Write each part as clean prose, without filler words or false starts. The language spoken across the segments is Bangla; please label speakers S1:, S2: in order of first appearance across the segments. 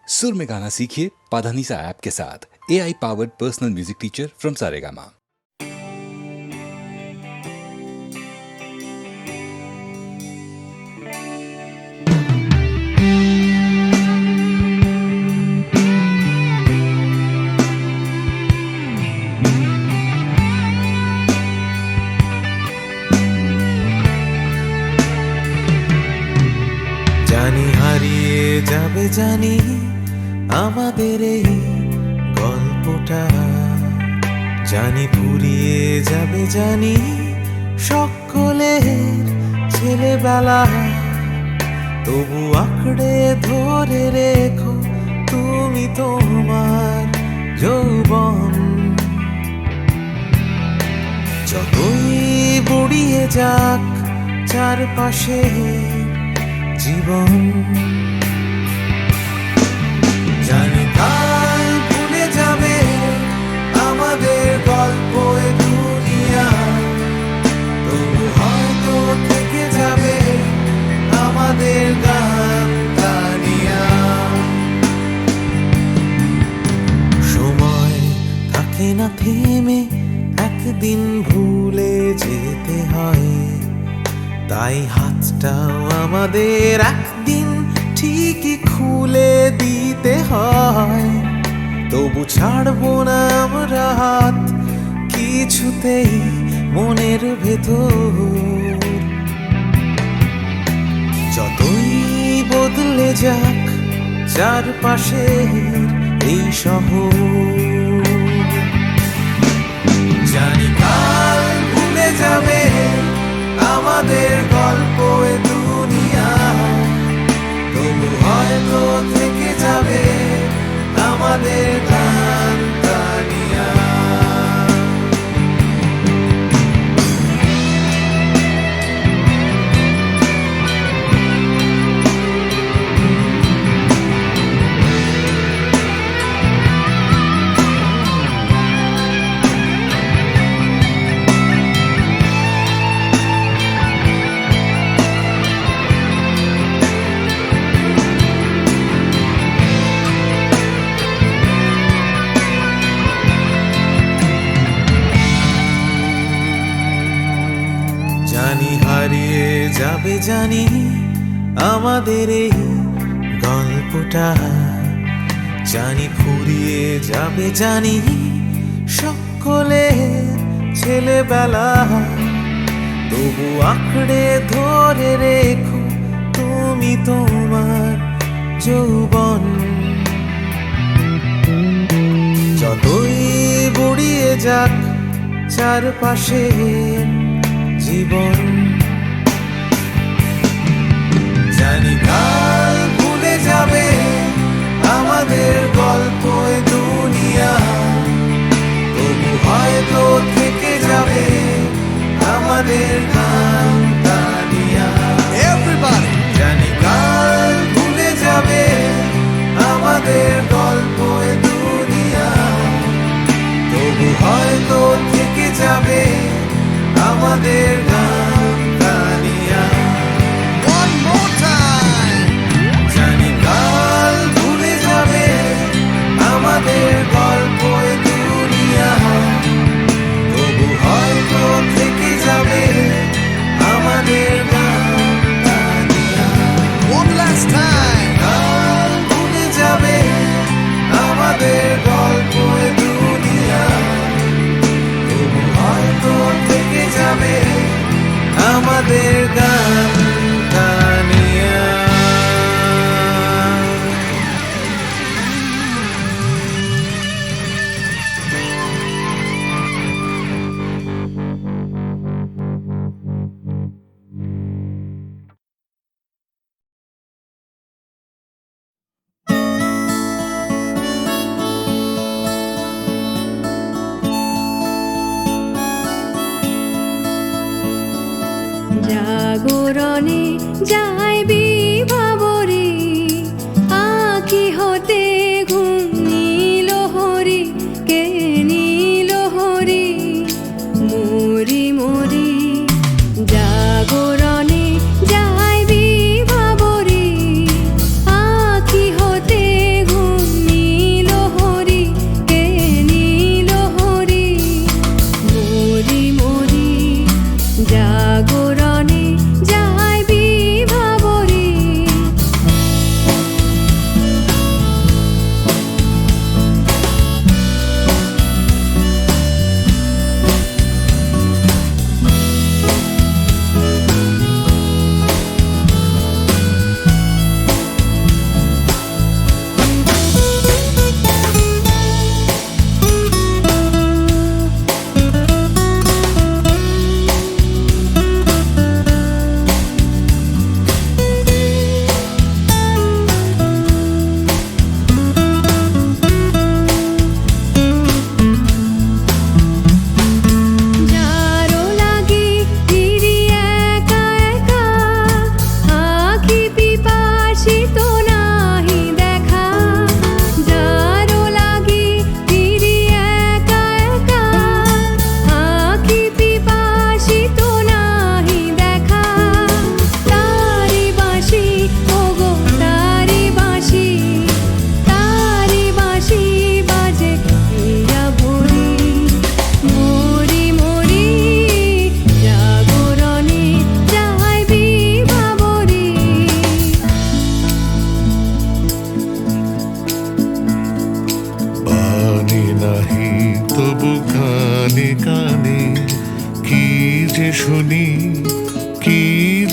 S1: सुर में गाना सीखिए पाधानीसा ऐप के साथ। AI powered personal music teacher from Saregama.
S2: জানি হারিয়ে যাবে, জানি আমাদের এই গল্পটা, জানি ফুরিয়ে যাবে, জানি সকলের ছেলেবেলা। তবু আঁকড়ে ধরে রেখো তুমি তোমার যৌবন। যতই বুড়িয়ে যাক চারপাশে জীবন, জানি কাল ভুলে যাবে আমাদের গল্প এ দুনিয়া। তবু হয়তো থেকে যাবে আমাদের গান গানিয়া। সময় থাকে না থেমে, একদিন ভুলে যেতে হয়। তাই হাতটাও আমাদের একদিন ঠিকই খুলে দিতে হয়। তবু ছাড়বো না আমরা হাত কিছুতেই মনের ভেতর। যতই বদলে যাক চারপাশের এই শহর, জানি কাল ভুলে যাবে আমাদের গল্প এ দুনিয়া। তবু হয়তো থেকে যাবে আমাদের গান গানিয়া। জানি হারিয়ে যাবে, জানি আমাদের এই গল্পটা, জানি ফুরিয়ে যাবে, জানি সকলের ছেলেবেলা। তবু আঁকড়ে ধরে রেখো তুমি তোমার যৌবন। যতই বুড়িয়ে যাক চারপাশে জীবন, জানি কাল ভুলে যাবে আমাদের গল্প এ দুনিয়া। তবু হয়তো থেকে যাবে আমাদের গান গানিয়া। Everybody! জানি কাল ভুলে যাবে আমাদের গল্প এ দুনিয়া। তবু হয়তো থেকে যাবে আমাদের গান গানিয়া। One more time! জানি কাল ভুলে যাবে আমাদের গল্প এ দুনিয়া। তবু হয়তো থেকে যাবে আমাদের গান গানিয়া। One last time! কাল ভুলে যাবে আমাদের গল্প এ দুনিয়া। তবু হয়তো থেকে যাবে আমাদের গান গানিয়া।
S3: জাগরণে যায় বিভাবরে, আঁখি হতে ঘুম নীল হরি, কে নীল হরি মরি মরি। জাগরণে যায় বিভাবরে, আঁখি হতে ঘুম
S4: কানে কানে কি যে শুনি, কি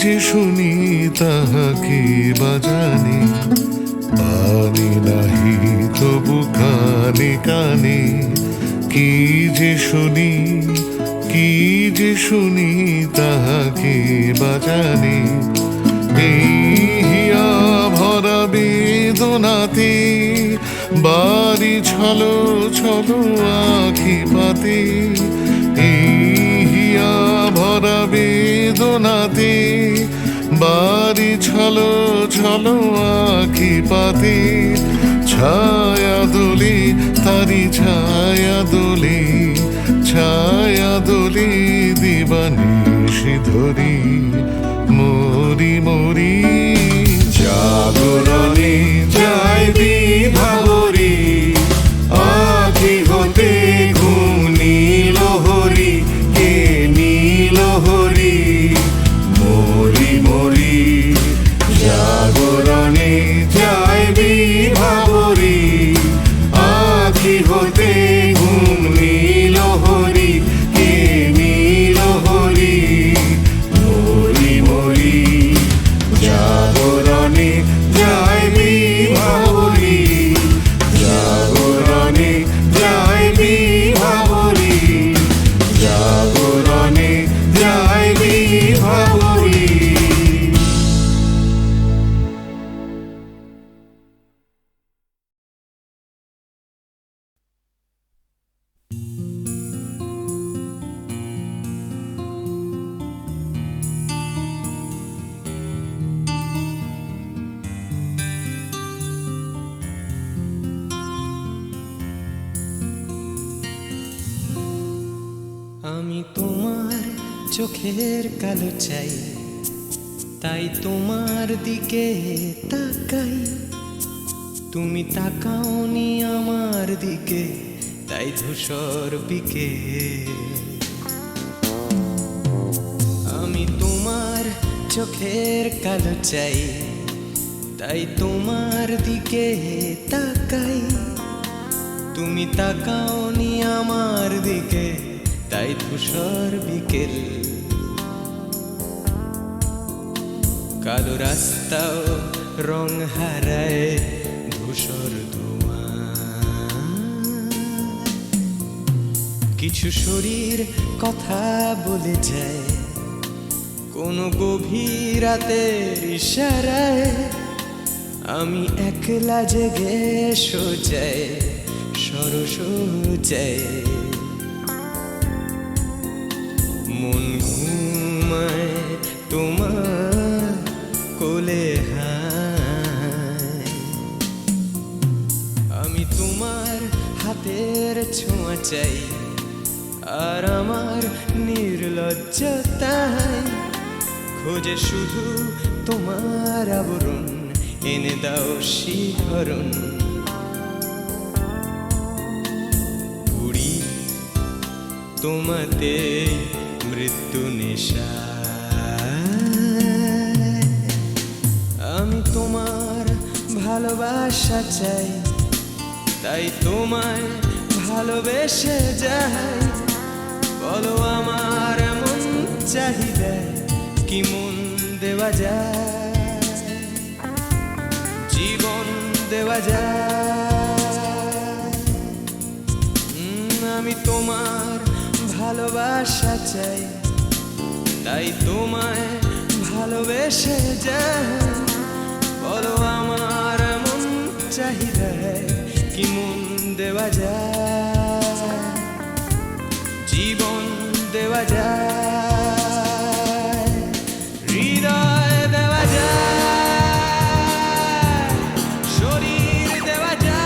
S4: যে শুনি তাহাকে বাজানে। পানি নাহি তবু কানে কানে কি যে শুনি, কি যে শুনি তাহাকে বাজানে। এই হিয়া ভরা বেদনাতে বাড়ি ছলো ছলো আখি পাতে। এই হিয়া ভরা বেদনাতে বাড়ি ছলো ছলো আখি পাতে। ছায়া দোলে তারি ছায়া দোলে, ছায়া দোলে দিবানিশি ধরি মরি মরি। জাগরণে যায় বিভাবরী, আখি হতে ঘুম নীল হরি, কে নীল হরি মরি মরি। জাগরণে যায় বিভাবরী, আখি হতে ঘুম নীল হরি, কে নীল হরি মরি মরি। জাগরণে যায় বিভাবরী, জাগরণে যায় বিভাবরী, জাগরণে যায় বিভাবরী।
S5: আমি তোমার চোখের কালো চাই, তাই তোমার দিকে তাকাই। তুমি তাকাওনি আমার দিকে, তাই ধূসর বিকে। আমি তোমার চোখের কালো চাই, তাই তোমার দিকে তাকাই। তুমি তাকাওনি আমার দিকে, তাই ধূসর বিকেল। কালো রাস্তাও রং হারায় ধূসর ধোঁয়া। কিছু শরীর কথা বলে যায় কোনো গভীর রাতের ইশারায়। আমি একলা জেগে সোজায় সরসোজায়। মন ঘুমায় তোমার কোলে হায়। আমি তোমার হাতের ছোঁয়া চাই, আর আমার নির্লজ্জতায় খোঁজে শুধু তোমার আবরণ, এনে দাও শিহরণ। ঘুরি তোমাতে মৃত্যু নেশা। আমি তোমার ভালোবাসা চাই, তাই তোমায় ভালোবেসে যাই। বলো আমার এমন চাহিদা কি মন দেওয়া যায়, জীবন দেওয়া যায়। আমি তোমার ভালোবাসা চাই, তাই তোমায় ভালোবেসে যাই। বলো আমার এমন চাহিদা কি মন দেওয়া যায়, জীবন দেওয়া যায়, হৃদয় দেওয়া যায়, শরীর দেওয়া যায়।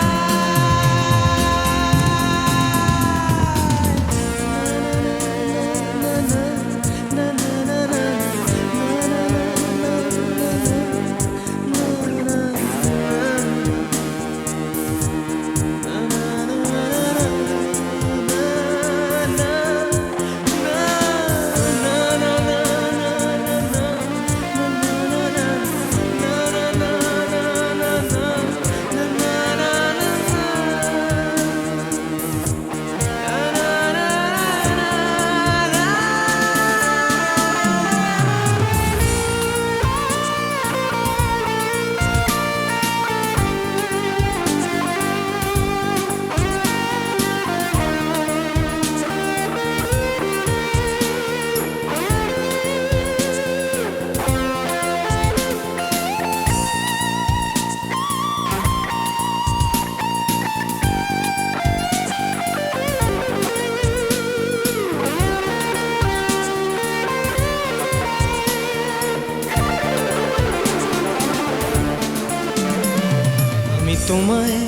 S5: আমি তোমায়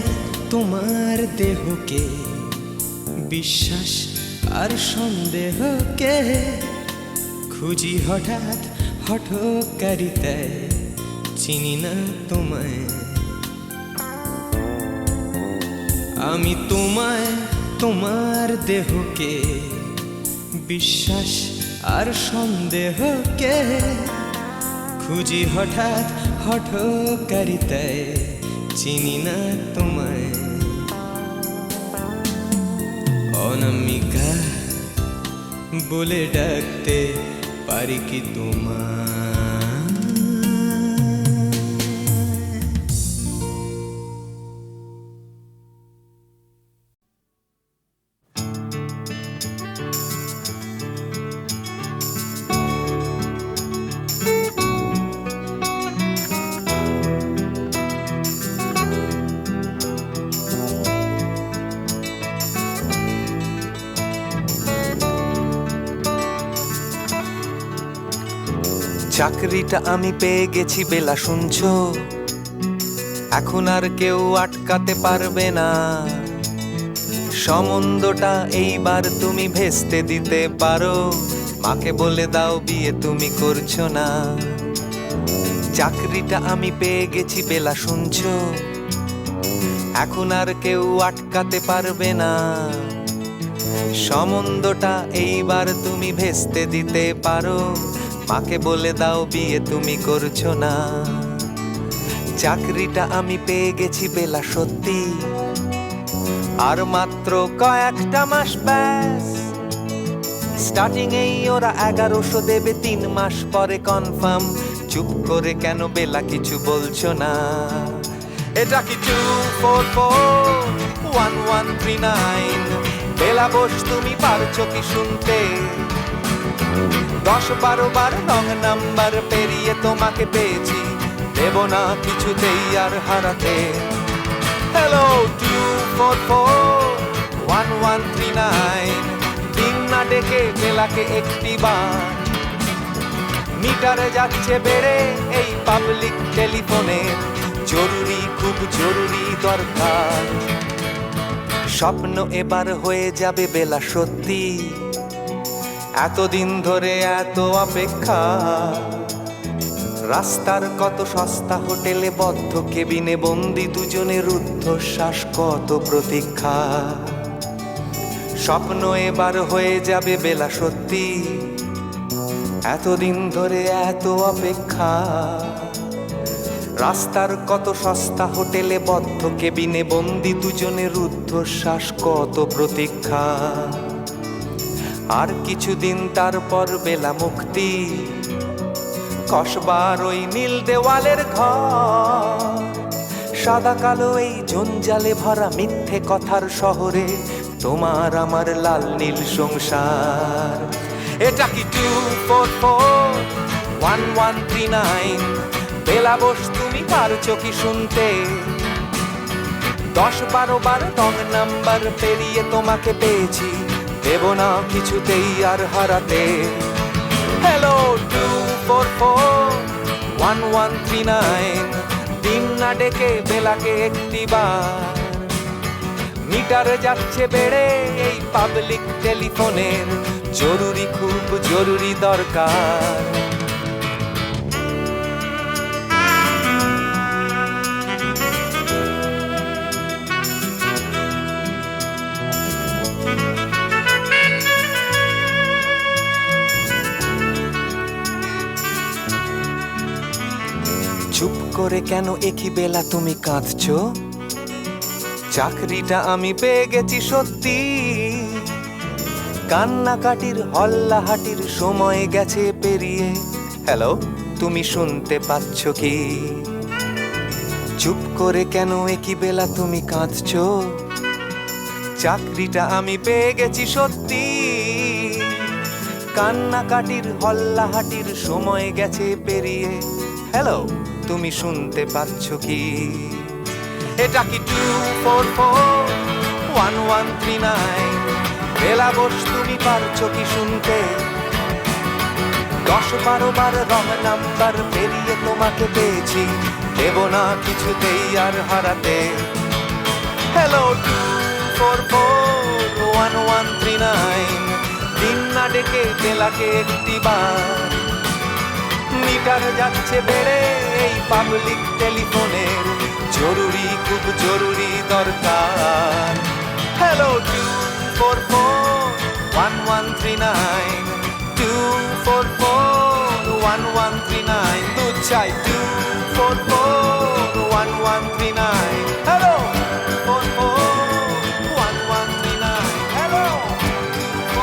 S5: তোমার দেহকে বিশ্বাস আর সন্দেহকে খুঁজি হঠাৎ হঠকারিতায় চিনি না তোমায় আমি তোমায় তোমার দেহকে বিশ্বাস আর সন্দেহকে খুঁজি হঠাৎ হঠকারিতায় চিনি না তোমায় অনামিকা বলে ডাকতে পারি কি তোমায়
S2: চাকরিটা আমি পেয়ে গেছি বেলা শুনছো এখন আর কেউ আটকাতে পারবে না সম্বন্ধটা এইবার তুমি ভেস্তে দিতে পারো মাকে বলে দাও বিয়ে তুমি করছো না চাকরিটা আমি পেয়ে গেছি বেলা শুনছো এখন আর কেউ আটকাতে পারবে না সম্বন্ধটা এইবার তুমি ভেস্তে দিতে পারো মাকে বলে দাও বিয়ে তুমি করছো না চাকরিটা আমি পেয়ে গেছি বেলা সত্যি আর মাত্র কয়েকটা মাস ব্যাস স্টার্টিং এই ওরা 1100 দেবে 3 মাস পরে কনফার্ম চুপ করে কেন বেলা কিছু বলছো না এটা কি 2441139 বেলা বস তুমি পারছো কি শুনতে 10-12 বার রং নাম্বার পেরিয়ে তোমাকে পেয়েছি দেব না কিছুতেই আর হারাতে হ্যালো 2441139 দিন না ডেকে বেলাকে একটি বার মিটারে যাচ্ছে বেড়ে এই পাবলিক টেলিফোনে জরুরি খুব জরুরি দরকার স্বপ্ন এবার হয়ে যাবে বেলা সত্যি এতদিন ধরে এত অপেক্ষা রাস্তার কত সস্তা হোটেলে বদ্ধ কেবিনে বন্দি দুজনের রুদ্ধশ্বাস কত প্রতীক্ষা স্বপ্ন এবার হয়ে যাবে বেলা সত্যি এতদিন ধরে এত অপেক্ষা রাস্তার কত সস্তা হোটেলে বদ্ধ কেবিনে বন্দি দুজনের রুদ্ধশ্বাস কত প্রতীক্ষা আর কিছুদিন তারপর বেলা মুক্তি কসবার ওই নীল দেওয়ালের ঘর সাদা কালো এই জঞ্জালে ভরা মিথ্যে কথার শহরে তোমার আমার লাল নীল সংসার এটা কি 2441139 বেলা বস তুমি পারছো কি শুনতে 10-12 বার রং নাম্বার পেরিয়ে তোমাকে পেয়েছি দেব না কিছুতেই আর হারাতে হ্যালো 2441139 দিন না ডেকে বেলাকে একটি বার মিটারে যাচ্ছে বেড়ে এই পাবলিক টেলিফোনের জরুরি খুব জরুরি দরকার চুপ করে কেন একই বেলা তুমি কাঁদছো চাকরিটা আমি পেয়ে গেছি সত্যি কান্নাকাটির হল্লাহাটির সময় গেছে পেরিয়ে হ্যালো তুমি শুনতে পাচ্ছ কি চুপ করে কেন একই বেলা তুমি কাঁদছো চাকরিটা আমি পেয়ে গেছি সত্যি কান্নাকাটির হল্লাহাটির সময় গেছে পেরিয়ে হ্যালো তুমি শুনতে পাচ্ছ কি এটা কি 2441139 বেলা বস তুমি পারছো কি শুনতে 10-12 বার রং নাম্বার পেরিয়ে তোমাকে পেয়েছি দেব না কিছুতেই আর হারাতে। হ্যালো 2441139, দিন না ডেকে গেলাকে একটি বার, মিটার যাচ্ছে বেড়ে এই পাবলিক টেলিফোনের, জরুরি খুব জরুরি দরকার। হ্যালো 2441139, 2441139, দুধ চাই 2441139। Hello 2441139, hello 2441139।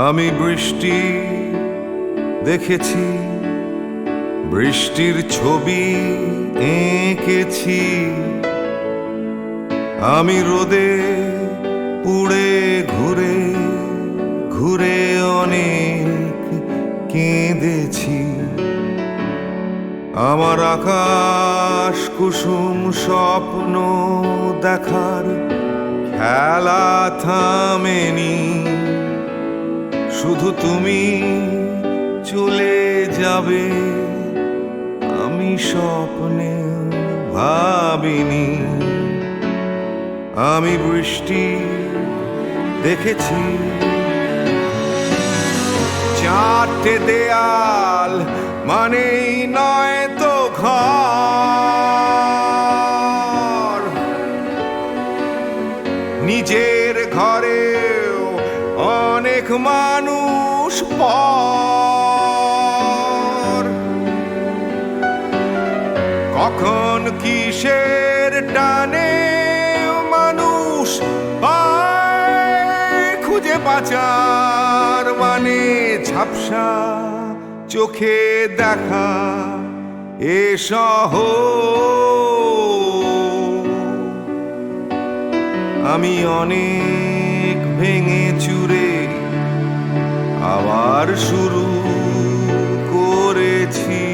S4: আমি বৃষ্টি দেখেছি, বৃষ্টির ছবি এঁকেছি। আমি রোদে পুড়ে ঘুরে ঘুরে অনেক কেঁদেছি। আমার আকাশ কুসুম স্বপ্ন দেখার খেলা থামেনি, শুধু তুমি চলে যাবে আমি স্বপ্নে ভাবিনি। আমি বৃষ্টি দেখেছি, চারটে দেয়াল মানেই নয় তো ঘর, নিজের ঘরেও অনেক মানুষ পর। কখন কিসের টানে মানুষ পায় খুঁজে বাঁচার মানে, ঝাপসা চোখে দেখা এ শহর। আমি অনেক ভেঙে চুরে আবার শুরু করেছি,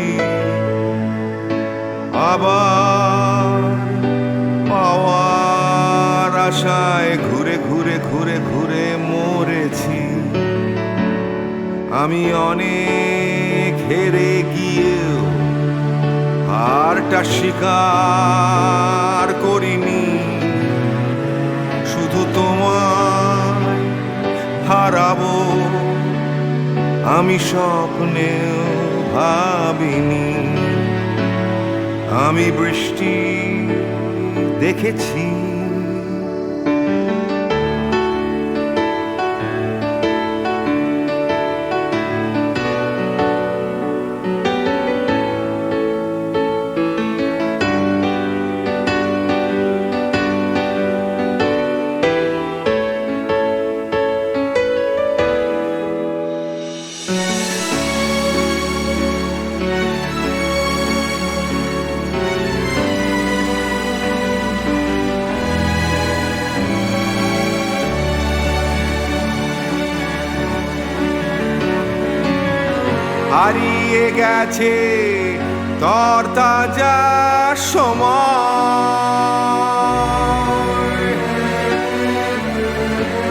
S4: আবার পাওয়ার আশায় ঘুরে ঘুরে ঘুরে ঘুরে মরেছি। আমি অনেক হেরে গিয়েও হারটা স্বীকার করিনি, শুধু তোমায় হারাবো আমি স্বপ্নেও ভাবিনি। আমি বৃষ্টি দেখেছি, হারিয়ে গেছে তরতাজা সময়,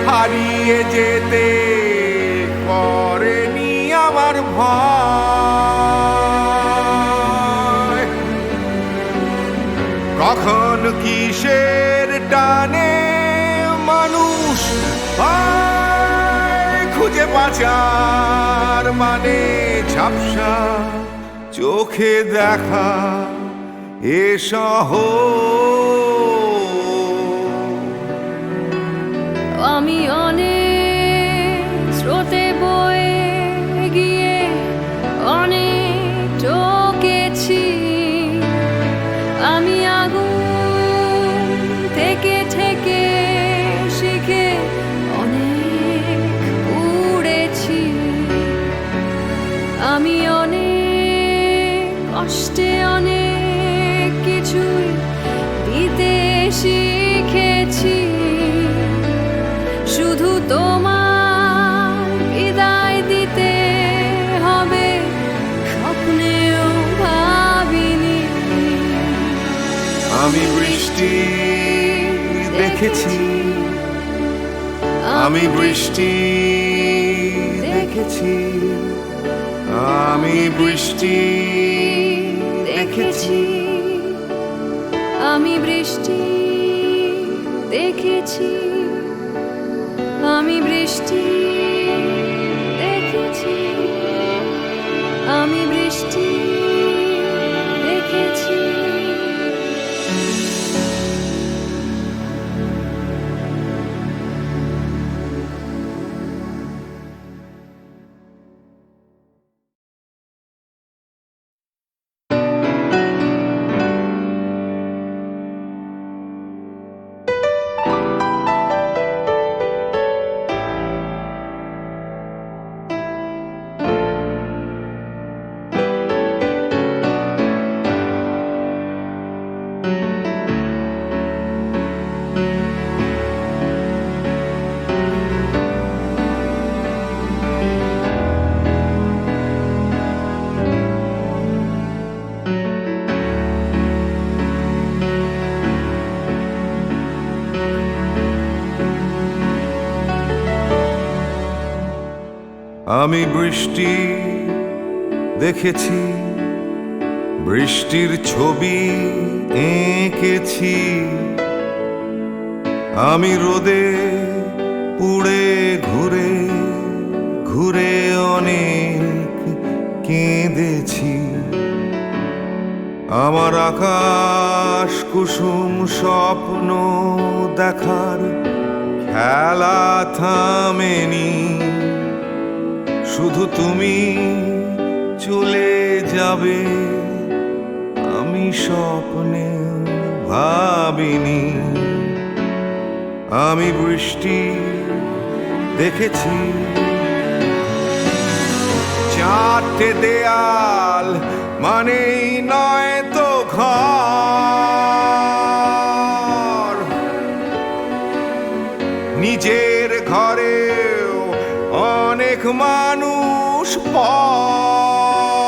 S4: হারিয়ে যেতে করেনি আমার ভয়। কখন কিসের টানে মানুষ পায় খুঁজে বাঁচার মানে ঝাপসা চোখে দেখা এ শহর।
S3: আমি অনেক স্রোতে বয়ে গিয়ে অনেক চোখেছি, আমি আগুন থেকে থেকে শিখে অনেক উড়েছি, আমি অনেক কষ্টে অনেক কিছুই দিতে শিখেছি, শুধু তোমার বিদায় দিতে হবে স্বপ্নেও ভাবিনি।
S4: আমি বৃষ্টি দেখেছি, আমি বৃষ্টি দেখেছি, আমি বৃষ্টি দেখেছি,
S3: আমি বৃষ্টি দেখেছি, আমি বৃষ্টি দেখেছি, আমি বৃষ্টি দেখেছি।
S4: আমি বৃষ্টি দেখেছি, বৃষ্টির ছবি এঁকেছি, আমি রোদে পুড়ে ঘুরে ঘুরে অনেক কেঁদেছি, আমার আকাশ কুসুম স্বপ্ন দেখার খেলা থামেনি, শুধু তুমি চলে যাবে আমি স্বপ্নে ভাবিনি, আমি বৃষ্টি দেখেছি, চারটে দেয়াল মানেই নয় তো ঘর, নিজের ঘরেও অনেক মানুষ পর,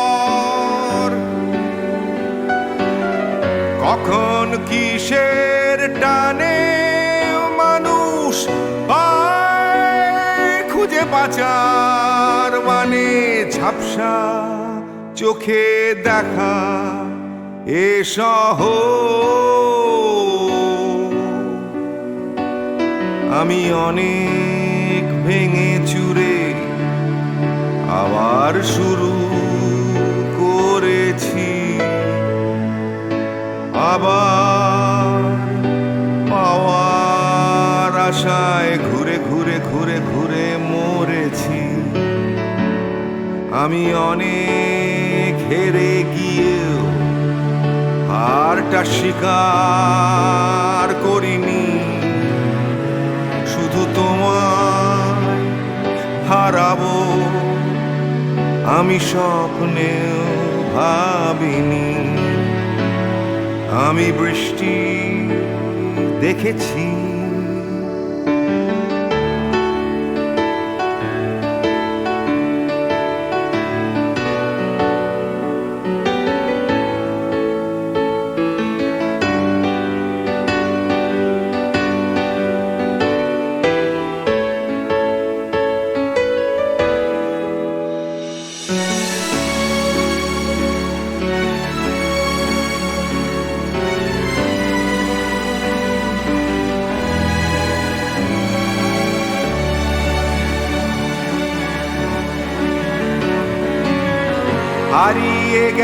S4: কখন কিসের টানে মানুষ পায় খুঁজে বাঁচার মানে ঝাপসা চোখে দেখা এ শহর। আমি অনেক ভেঙে চুরে আবার শুরু করেছি, আবার পাওয়ার আশায় ঘুরে ঘুরে ঘুরে ঘুরে মরেছি, আমি অনেক হেরে গিয়েও হারটা স্বীকার করিনি, শুধু তোমায় হারাবো আমি স্বপ্নেও ভাবিনি, আমি বৃষ্টি দেখেছি।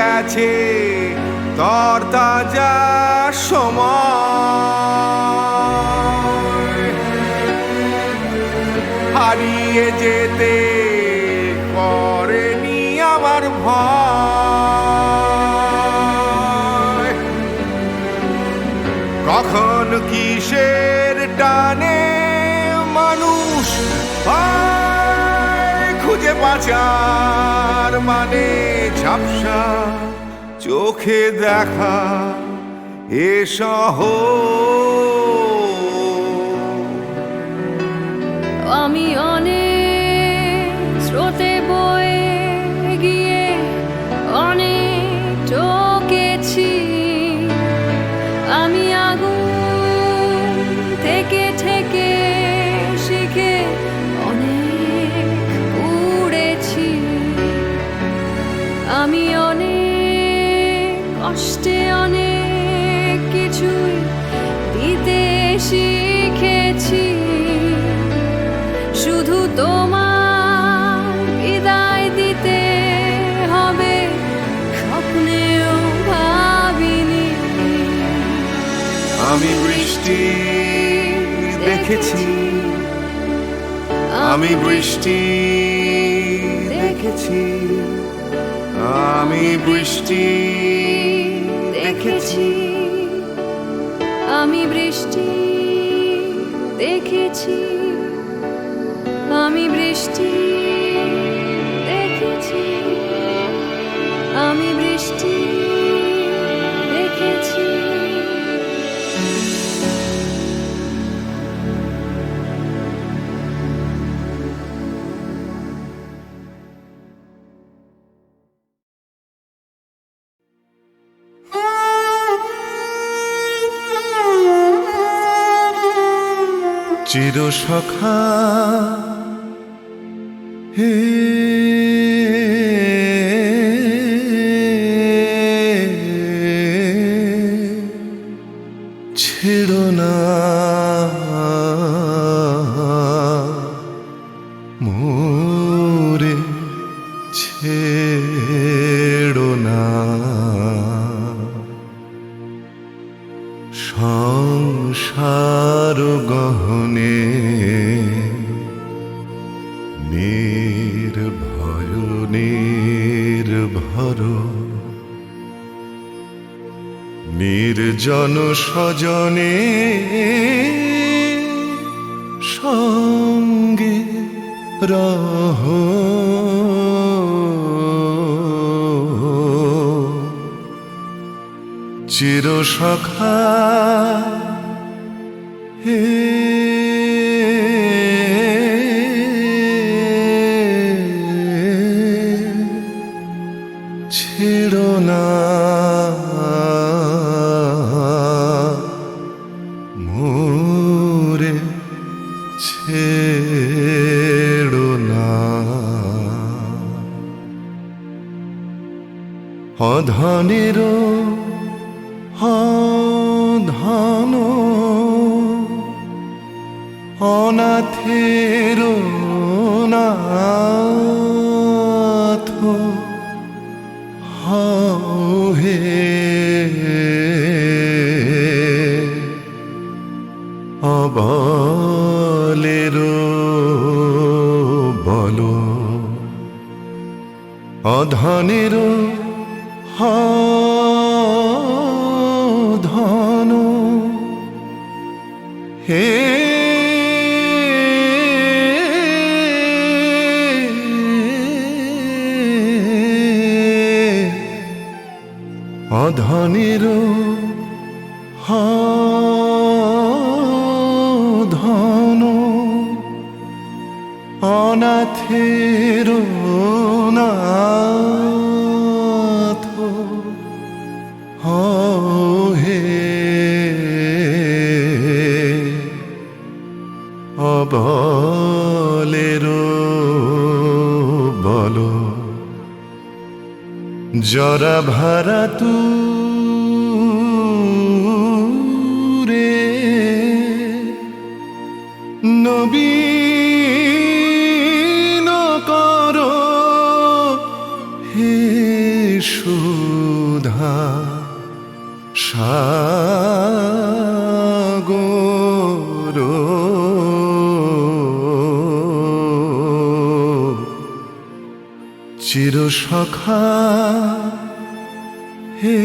S4: গেছে তরতাজা সময়, হারিয়ে যেতে করেনি আমার ভয়। কখন কিসের টানে মানুষ পায় খুঁজে বাঁচার মানে, ঝাপসা চোখে দেখা এ শহর।
S3: আমি অনেক স্রোতে বয়ে গিয়ে অনেক টকেছি, আমি আগুন থেকে থেকে শিখে অনেক উড়েছি, আমি অনেক কষ্টে অনেক কিছুই দিতে শিখেছি, শুধু তোমার বিদায় দিতে হবে স্বপ্নেও ভাবিনি।
S4: আমি বৃষ্টি দেখেছি, আমি বৃষ্টি দেখেছি, আমি বৃষ্টি দেখেছি,
S3: আমি বৃষ্টি দেখেছি, আমি বৃষ্টি দেখেছি, আমি বৃষ্টি দেখেছি।
S4: চিরসখা হে ছেড়ো না মোরে, ছেড়ো না সংসার গহনে, নির্ভয় নির্ভর নির্জন স্বজনে সঙ্গে রহ, চিরসখা হে ছেড়ো না মোরে, ছেড়ো না অধনেরও ধন অনাথের নাথ হও হে, অবলের বল অধনের ধন হে অধনের ধন অনাথের নাথ হে, অবলের বল জরা ভারা তুরে নবীন কর হে সুর। সখা সাগর চির সখা হে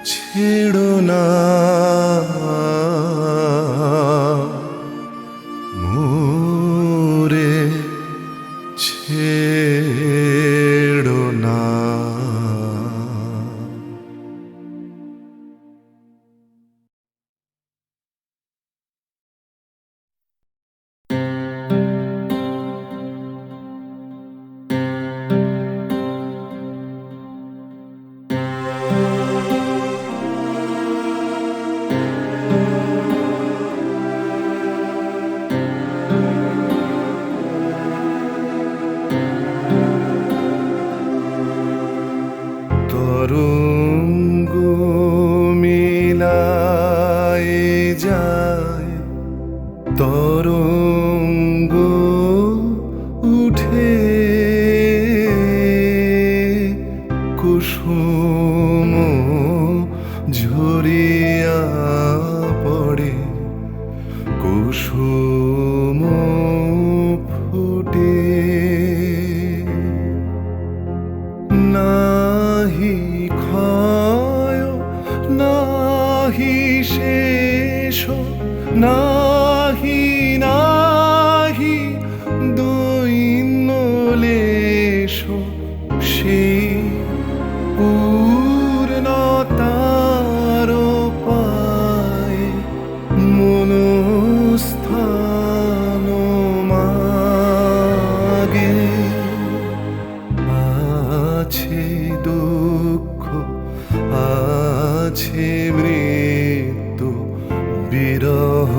S4: ছেড়ো না মোরে ছেড়ো না। তরঙ্গ মিলায় যায় তরঙ্গ উঠে কুসুম ঝরিয়া পড়ে কুসুম ফুটে নাহি ক্ষয় নাহি শেষ নাহি নাহি দৈন্যলেশ সেই পূর্ণতার পায় মনস্থান মাগে আছে দুঃখ আছে মৃত্যু বিরহ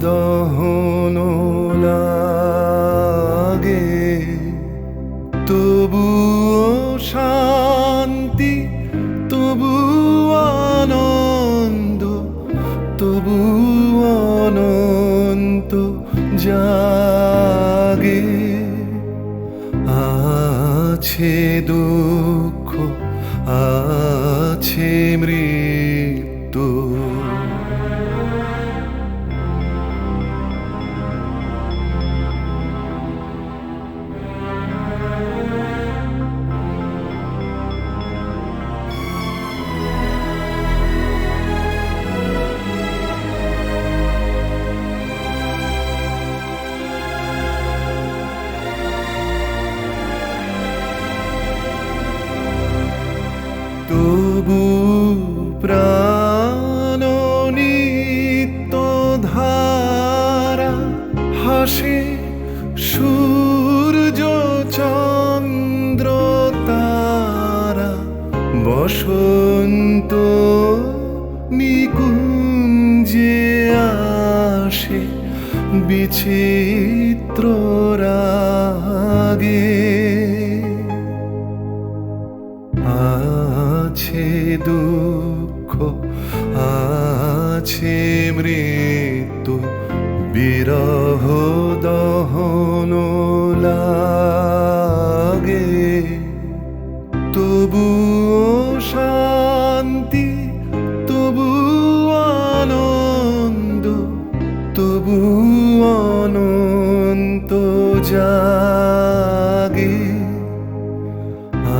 S4: দহন লাগে তবুও শান্তি তবু আনন্দ তবু অনন্ত জাগে আছে দুঃখ আছে মৃত্যু তবু প্রাণ নিত্য ধারা হাসে সূর্য চন্দ্র তারা বসন্ত নিকুঞ্জে আসে বিচিত্র রাগে আছে দুঃখ আছে মৃত্যু বিরহ দহন লাগে তবুও শান্তি তবু আনন্দ তবু অনন্ত জাগে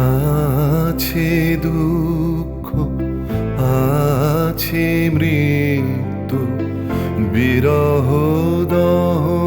S4: আছে দুঃখ আছে মৃত্যু বিরহ দহন